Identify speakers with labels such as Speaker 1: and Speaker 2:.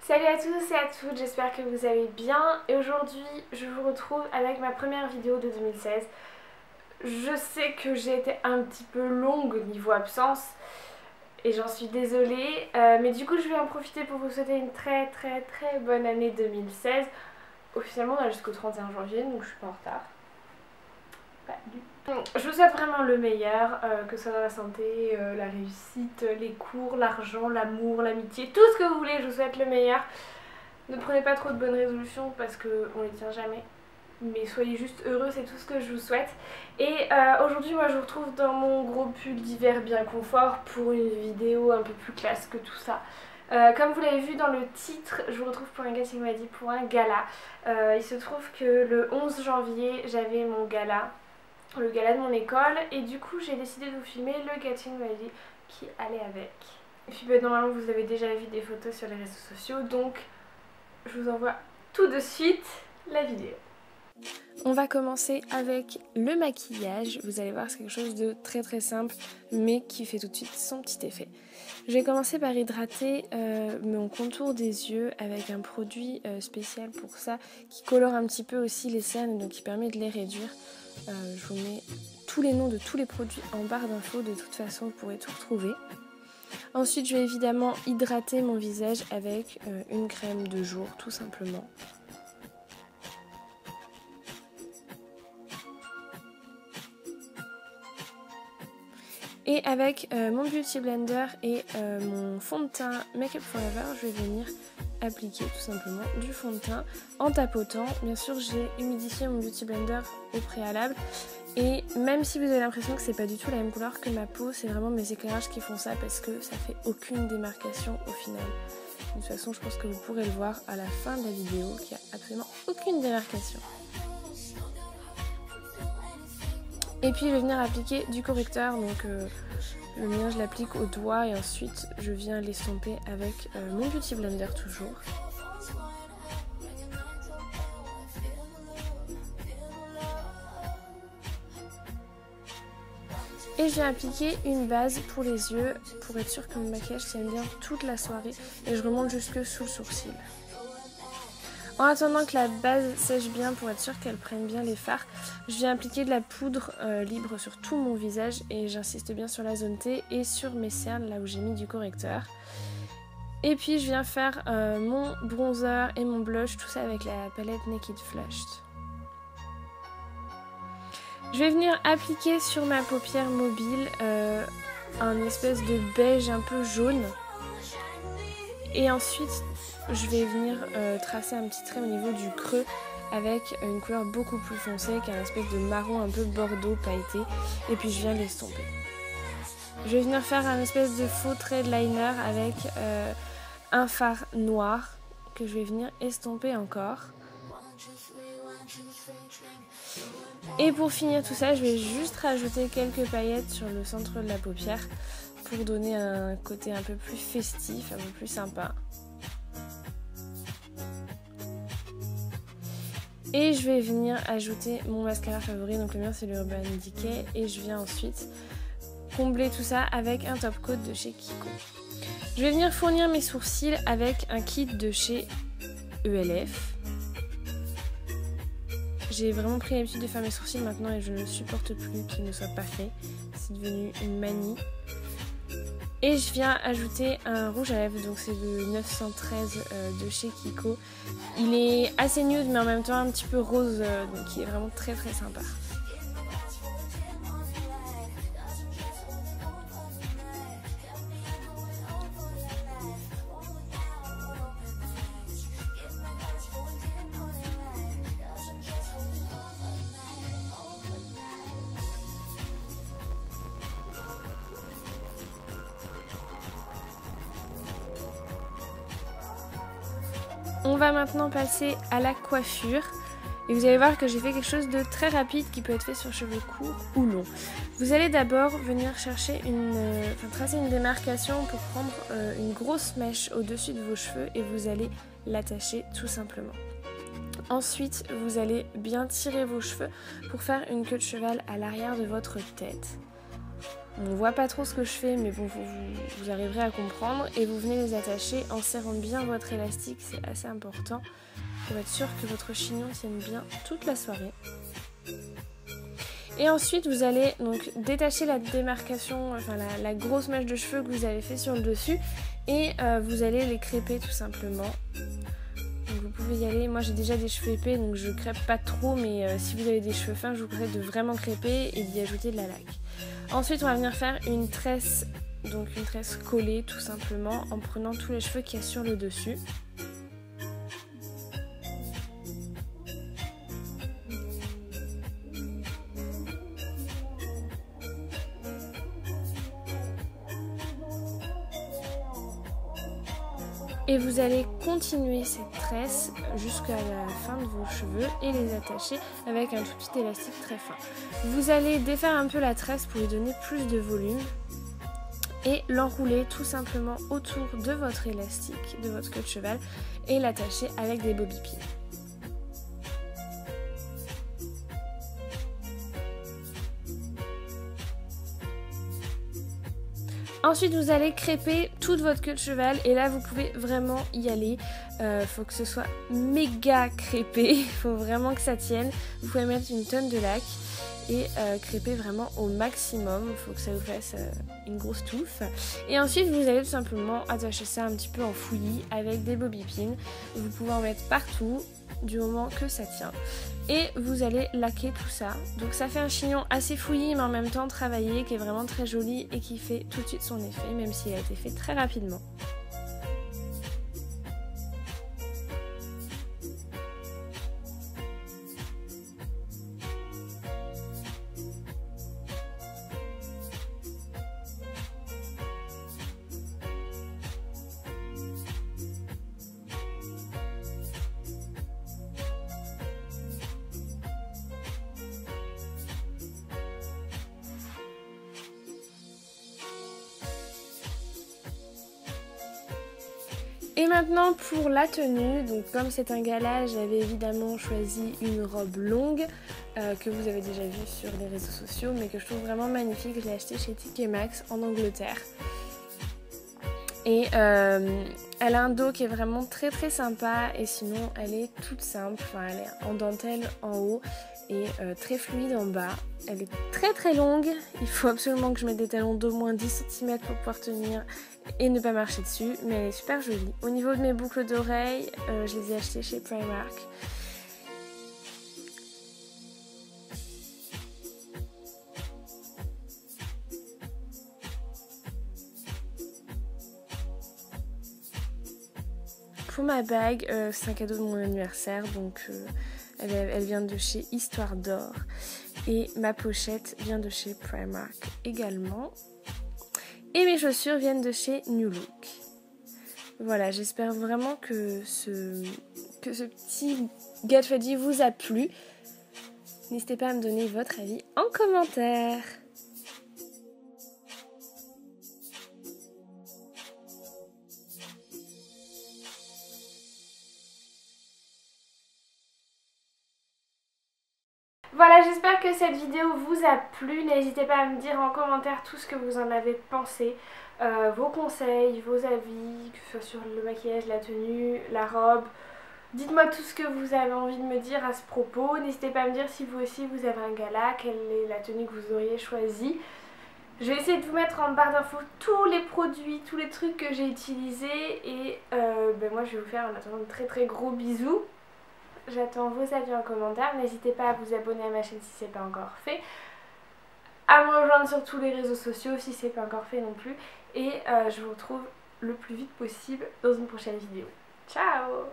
Speaker 1: Salut à tous et à toutes, j'espère que vous allez bien et aujourd'hui je vous retrouve avec ma première vidéo de 2016. Je sais que j'ai été un petit peu longue niveau absence et j'en suis désolée, mais du coup je vais en profiter pour vous souhaiter une très bonne année 2016. Officiellement on a jusqu'au 31 janvier donc je suis pas en retard. Pas du tout. Je vous souhaite vraiment le meilleur, que ce soit dans la santé, la réussite, les cours, l'argent, l'amour, l'amitié, tout ce que vous voulez, je vous souhaite le meilleur. Ne prenez pas trop de bonnes résolutions parce qu'on les tient jamais. Mais soyez juste heureux, c'est tout ce que je vous souhaite. Et aujourd'hui, moi, je vous retrouve dans mon gros pull d'hiver bien confort pour une vidéo un peu plus classe que tout ça. Comme vous l'avez vu dans le titre, je vous retrouve pour un Getting Ready, pour un gala. Il se trouve que le 11 janvier, j'avais mon gala, le gala de mon école. Et du coup, j'ai décidé de vous filmer le Getting Ready qui allait avec. Et puis, normalement, vous avez déjà vu des photos sur les réseaux sociaux, donc je vous envoie tout de suite la vidéo. On va commencer avec le maquillage. Vous allez voir, c'est quelque chose de très simple mais qui fait tout de suite son petit effet. Je vais commencer par hydrater mon contour des yeux avec un produit spécial pour ça qui colore un petit peu aussi les cernes, donc qui permet de les réduire. Je vous mets tous les noms de tous les produits en barre d'infos, de toute façon vous pourrez tout retrouver. Ensuite, je vais évidemment hydrater mon visage avec une crème de jour, tout simplement. Et avec mon Beauty Blender et mon fond de teint Make Up For Ever, je vais venir appliquer tout simplement du fond de teint en tapotant. Bien sûr, j'ai humidifié mon Beauty Blender au préalable. Et même si vous avez l'impression que c'est pas du tout la même couleur que ma peau, c'est vraiment mes éclairages qui font ça parce que ça fait aucune démarcation au final. De toute façon, je pense que vous pourrez le voir à la fin de la vidéo qu'il n'y a absolument aucune démarcation. Et puis je vais venir appliquer du correcteur, donc le mien je l'applique au doigt et ensuite je viens l'estomper avec mon Beauty Blender toujours. Et je viens appliquer une base pour les yeux pour être sûr que mon maquillage tienne bien toute la soirée et je remonte jusque sous le sourcil. En attendant que la base sèche bien pour être sûr qu'elle prenne bien les fards, je viens appliquer de la poudre libre sur tout mon visage et j'insiste bien sur la zone T et sur mes cernes là où j'ai mis du correcteur. Et puis je viens faire mon bronzer et mon blush, tout ça avec la palette Naked Flushed. Je vais venir appliquer sur ma paupière mobile un espèce de beige un peu jaune. Et ensuite, je vais venir tracer un petit trait au niveau du creux avec une couleur beaucoup plus foncée qui est un espèce de marron un peu bordeaux pailleté. Et puis je viens l'estomper. Je vais venir faire un espèce de faux trait de liner avec un fard noir que je vais venir estomper encore. Et pour finir tout ça, je vais juste rajouter quelques paillettes sur le centre de la paupière pour donner un côté un peu plus festif, un peu plus sympa. Et je vais venir ajouter mon mascara favori, donc le mien c'est le Urban Decay, et je viens ensuite combler tout ça avec un top coat de chez Kiko. Je vais venir fournir mes sourcils avec un kit de chez ELF. J'ai vraiment pris l'habitude de faire mes sourcils maintenant et je ne supporte plus qu'ils ne soient pas faits. C'est devenu une manie. Et je viens ajouter un rouge à lèvres, donc c'est le 913 de chez Kiko. Il est assez nude mais en même temps un petit peu rose, donc il est vraiment très sympa. On va maintenant passer à la coiffure et vous allez voir que j'ai fait quelque chose de très rapide qui peut être fait sur cheveux courts ou longs. Vous allez d'abord venir chercher tracer une démarcation pour prendre une grosse mèche au-dessus de vos cheveux et vous allez l'attacher tout simplement. Ensuite, vous allez bien tirer vos cheveux pour faire une queue de cheval à l'arrière de votre tête. On voit pas trop ce que je fais, mais bon, vous arriverez à comprendre. Et vous venez les attacher en serrant bien votre élastique, c'est assez important pour être sûr que votre chignon tienne bien toute la soirée. Et ensuite, vous allez donc détacher la démarcation, enfin la grosse mèche de cheveux que vous avez fait sur le dessus, et vous allez les crêper tout simplement. Donc vous pouvez y aller. Moi j'ai déjà des cheveux épais, donc je crêpe pas trop, mais si vous avez des cheveux fins, je vous conseille de vraiment crêper et d'y ajouter de la laque. Ensuite, on va venir faire une tresse, donc une tresse collée tout simplement en prenant tous les cheveux qu'il y a sur le dessus. Et vous allez continuer cette tresse jusqu'à la fin de vos cheveux et les attacher avec un tout petit élastique très fin. Vous allez défaire un peu la tresse pour lui donner plus de volume et l'enrouler tout simplement autour de votre élastique, de votre queue de cheval, et l'attacher avec des bobby pins. Ensuite, vous allez crêper toute votre queue de cheval et là, vous pouvez vraiment y aller. Faut que ce soit méga crêpé, il faut vraiment que ça tienne. Vous pouvez mettre une tonne de laque et crêper vraiment au maximum. Il faut que ça vous fasse une grosse touffe. Et ensuite, vous allez tout simplement attacher ça un petit peu en fouillis avec des bobby pins. Vous pouvez en mettre partout du moment que ça tient. Et vous allez laquer tout ça. Donc ça fait un chignon assez fouillis mais en même temps travaillé, qui est vraiment très joli et qui fait tout de suite son effet, même s'il a été fait très rapidement. Et maintenant pour la tenue, donc comme c'est un gala, j'avais évidemment choisi une robe longue que vous avez déjà vue sur les réseaux sociaux, mais que je trouve vraiment magnifique. Je l'ai achetée chez TK Maxx en Angleterre. Et elle a un dos qui est vraiment très très sympa, et sinon elle est toute simple, enfin elle est en dentelle en haut et très fluide en bas. Elle est très très longue, il faut absolument que je mette des talons d'au moins 10 cm pour pouvoir tenir et ne pas marcher dessus, mais elle est super jolie. Au niveau de mes boucles d'oreilles, je les ai achetées chez Primark. Pour ma bague, c'est un cadeau de mon anniversaire, donc elle vient de chez Histoire d'Or. Et ma pochette vient de chez Primark également. Et mes chaussures viennent de chez New Look. Voilà, j'espère vraiment que ce petit Get Ready vous a plu. N'hésitez pas à me donner votre avis en commentaire. Voilà, j'espère que cette vidéo vous a plu. N'hésitez pas à me dire en commentaire tout ce que vous en avez pensé, vos conseils, vos avis, que ce soit sur le maquillage, la tenue, la robe. Dites-moi tout ce que vous avez envie de me dire à ce propos. N'hésitez pas à me dire si vous aussi vous avez un gala, quelle est la tenue que vous auriez choisie. Je vais essayer de vous mettre en barre d'infos tous les produits, tous les trucs que j'ai utilisés. Et moi je vais vous faire en attendant de très très gros bisous. J'attends vos avis en commentaire. N'hésitez pas à vous abonner à ma chaîne si ce n'est pas encore fait. À me rejoindre sur tous les réseaux sociaux si ce n'est pas encore fait non plus. Et je vous retrouve le plus vite possible dans une prochaine vidéo. Ciao!